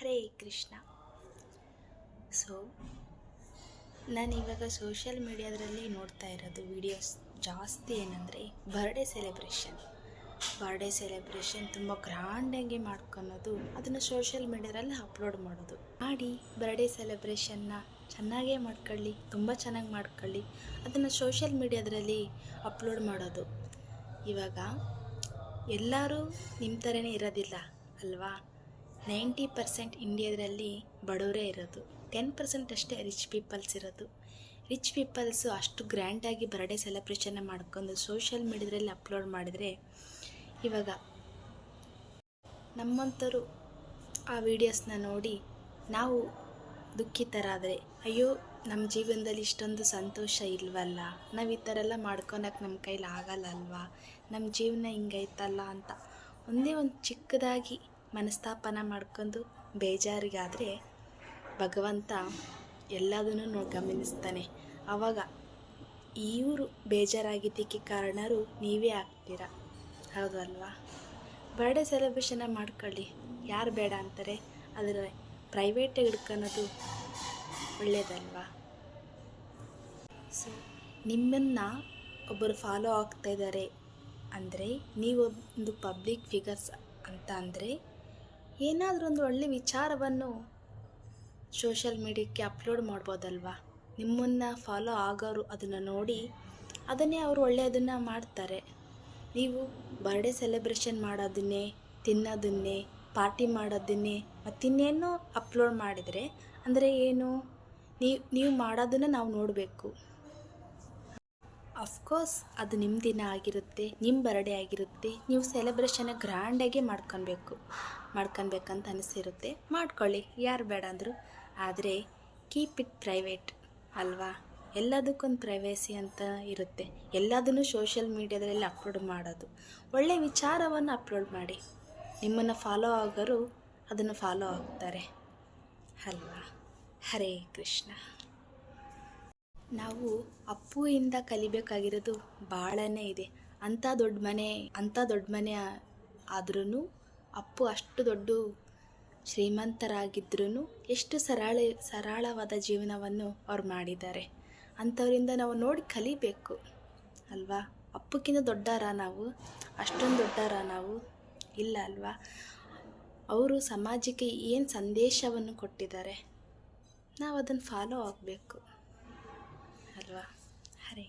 Hare Krishna. So ನಾನಿವಾಗ social ಮೀಡಿಯಾದಲ್ಲಿ ನೋಡ್ತಾ ಇರೋದು ವಿಡಿಯೋಸ್ ಜಾಸ್ತಿ ಏನಂದರೆ ಬರ್ಡೇ ಸೆಲೆಬ್ರೇಷನ್ ತುಂಬ ಗ್ರ್ಯಾಂಡಾಗಿ ಮಾಡ್ಕೊಳೋದು, ಅದನ್ನು ಸೋಷಿಯಲ್ ಮೀಡಿಯಾದಲ್ಲಿ ಅಪ್ಲೋಡ್ ಮಾಡೋದು. ಮಾಡಿ ಬರ್ಡೇ ಸೆಲೆಬ್ರೇಷನ್ನ ಚೆನ್ನಾಗೇ ಮಾಡ್ಕೊಳ್ಳಿ, ತುಂಬ ಚೆನ್ನಾಗಿ ಮಾಡ್ಕೊಳ್ಳಿ, ಅದನ್ನು ಸೋಷಿಯಲ್ ಮೀಡಿಯಾದಲ್ಲಿ ಅಪ್ಲೋಡ್ ಮಾಡೋದು. ಇವಾಗ ಎಲ್ಲರೂ ನಿಮ್ಮ ಥರನೇ ಇರೋದಿಲ್ಲ ಅಲ್ವಾ. 90% ಇಂಡಿಯಾದಲ್ಲಿ ಬಡವರೇ ಇರೋದು, 10% ಅಷ್ಟೇ ರಿಚ್ ಪೀಪಲ್ಸ್ ಇರೋದು. ರಿಚ್ ಪೀಪಲ್ಸು ಅಷ್ಟು ಗ್ರ್ಯಾಂಡಾಗಿ ಬರ್ಡೇ ಸೆಲೆಬ್ರೇಷನ್ನ ಮಾಡ್ಕೊಂಡು ಸೋಷಿಯಲ್ ಮೀಡಿಯಾದಲ್ಲಿ ಅಪ್ಲೋಡ್ ಮಾಡಿದರೆ, ಇವಾಗ ನಮ್ಮಂಥವ್ರು ಆ ವಿಡಿಯೋಸ್ನ ನೋಡಿ ನಾವು ದುಃಖಿತರಾದರೆ, ಅಯ್ಯೋ ನಮ್ಮ ಜೀವನದಲ್ಲಿ ಇಷ್ಟೊಂದು ಸಂತೋಷ ಇಲ್ವಲ್ಲ, ನಾವು ಈ ಥರ ಎಲ್ಲ ಮಾಡ್ಕೊಳಕ್ಕೆ ನಮ್ಮ ಕೈಲಿ ಆಗಲ್ಲ ಅಲ್ವಾ, ನಮ್ಮ ಜೀವನ ಹಿಂಗೈತಲ್ಲ ಅಂತ ಒಂದೇ ಒಂದು ಚಿಕ್ಕದಾಗಿ ಮನಸ್ತಾಪನ ಮಾಡ್ಕೊಂಡು ಬೇಜಾರಿಗಾದರೆ ಭಗವಂತ ಎಲ್ಲದನ್ನೂ ಗಮನಿಸ್ತಾನೆ. ಆವಾಗ ಇವರು ಬೇಜಾರಾಗಿದ್ದಕ್ಕೆ ಕಾರಣರು ನೀವೇ ಆಗ್ತೀರ, ಹೌದು ಅಲ್ವಾ. ಬರ್ಡೇ ಸೆಲೆಬ್ರೇಷನ್ನ ಮಾಡ್ಕೊಳ್ಳಿ, ಯಾರು ಬೇಡ ಅಂತಾರೆ, ಆದರೆ ಪ್ರೈವೇಟಾಗಿ ಹಿಡ್ಕೊಳೋದು ಒಳ್ಳೆಯದಲ್ವಾ. ಸೊ ನಿಮ್ಮನ್ನು ಒಬ್ಬರು ಫಾಲೋ ಆಗ್ತಾಯಿದ್ದಾರೆ ಅಂದರೆ, ನೀವೊಂದು ಪಬ್ಲಿಕ್ ಫಿಗರ್ಸ್ ಅಂತ ಅಂದರೆ, ಏನಾದರೂ ಒಂದು ಒಳ್ಳೆಯ ವಿಚಾರವನ್ನು ಸೋಷಿಯಲ್ ಮೀಡಿಯಾಕ್ಕೆ ಅಪ್ಲೋಡ್ ಮಾಡ್ಬೋದಲ್ವಾ. ನಿಮ್ಮನ್ನು ಫಾಲೋ ಆಗೋರು ಅದನ್ನು ನೋಡಿ ಅದನ್ನೇ ಅವರು ಒಳ್ಳೆಯದನ್ನು ಮಾಡ್ತಾರೆ. ನೀವು ಬರ್ಡೇ ಸೆಲೆಬ್ರೇಷನ್ ಮಾಡೋದನ್ನೇ, ತಿನ್ನೋದನ್ನೇ, ಪಾರ್ಟಿ ಮಾಡೋದನ್ನೇ ಮತ್ತಿನ್ನೇನೋ ಅಪ್ಲೋಡ್ ಮಾಡಿದರೆ ಅಂದರೆ ಏನು, ನೀವು ಮಾಡೋದನ್ನು ನಾವು ನೋಡಬೇಕು. ಅಫ್ಕೋರ್ಸ್ ಅದು ನಿಮ್ಮ ದಿನ ಆಗಿರುತ್ತೆ, ನಿಮ್ಮ ಬರ್ಡೇ ಆಗಿರುತ್ತೆ, ನೀವು ಸೆಲೆಬ್ರೇಷನ್ನ ಗ್ರ್ಯಾಂಡಾಗಿ ಮಾಡ್ಕೊಬೇಕಂತ ಅನಿಸಿರುತ್ತೆ, ಮಾಡ್ಕೊಳ್ಳಿ, ಯಾರು ಬೇಡ ಅಂದರು. ಆದರೆ ಕೀಪ್ ಇಟ್ ಪ್ರೈವೇಟ್ ಅಲ್ವಾ. ಎಲ್ಲದಕ್ಕೊಂದು ಪ್ರೈವೇಸಿ ಅಂತ ಇರುತ್ತೆ. ಎಲ್ಲದನ್ನು ಸೋಷಿಯಲ್ ಮೀಡಿಯಾದಲ್ಲಿ ಅಪ್ಲೋಡ್ ಮಾಡೋದು, ಒಳ್ಳೆಯ ವಿಚಾರವನ್ನು ಅಪ್ಲೋಡ್ ಮಾಡಿ, ನಿಮ್ಮನ್ನು ಫಾಲೋ ಆಗೋರು ಅದನ್ನು ಫಾಲೋ ಆಗ್ತಾರೆ ಅಲ್ವಾ. ಹರೇ ಕೃಷ್ಣ. ನಾವು ಅಪ್ಪುವಿಂದ ಕಲಿಬೇಕಾಗಿರೋದು ಭಾಳನೇ ಇದೆ. ಅಂಥ ದೊಡ್ಡ ಮನೆ ಆದ್ರೂ ಅಪ್ಪು ಅಷ್ಟು ದೊಡ್ಡ ಶ್ರೀಮಂತರಾಗಿದ್ರೂ ಎಷ್ಟು ಸರಳವಾದ ಜೀವನವನ್ನು ಅವ್ರು ಮಾಡಿದ್ದಾರೆ. ಅಂಥವರಿಂದ ನಾವು ನೋಡಿ ಕಲಿಬೇಕು ಅಲ್ವಾ. ಅಪ್ಪಕ್ಕಿಂತ ದೊಡ್ಡವರಾ ನಾವು, ಅಷ್ಟೊಂದು ದೊಡ್ಡವರಾ ನಾವು, ಇಲ್ಲ ಅಲ್ವಾ. ಅವರು ಸಮಾಜಕ್ಕೆ ಏನು ಸಂದೇಶವನ್ನು ಕೊಟ್ಟಿದ್ದಾರೆ, ನಾವು ಅದನ್ನು ಫಾಲೋ ಆಗಬೇಕು ಅಲ್ವಾ. ಹರೇ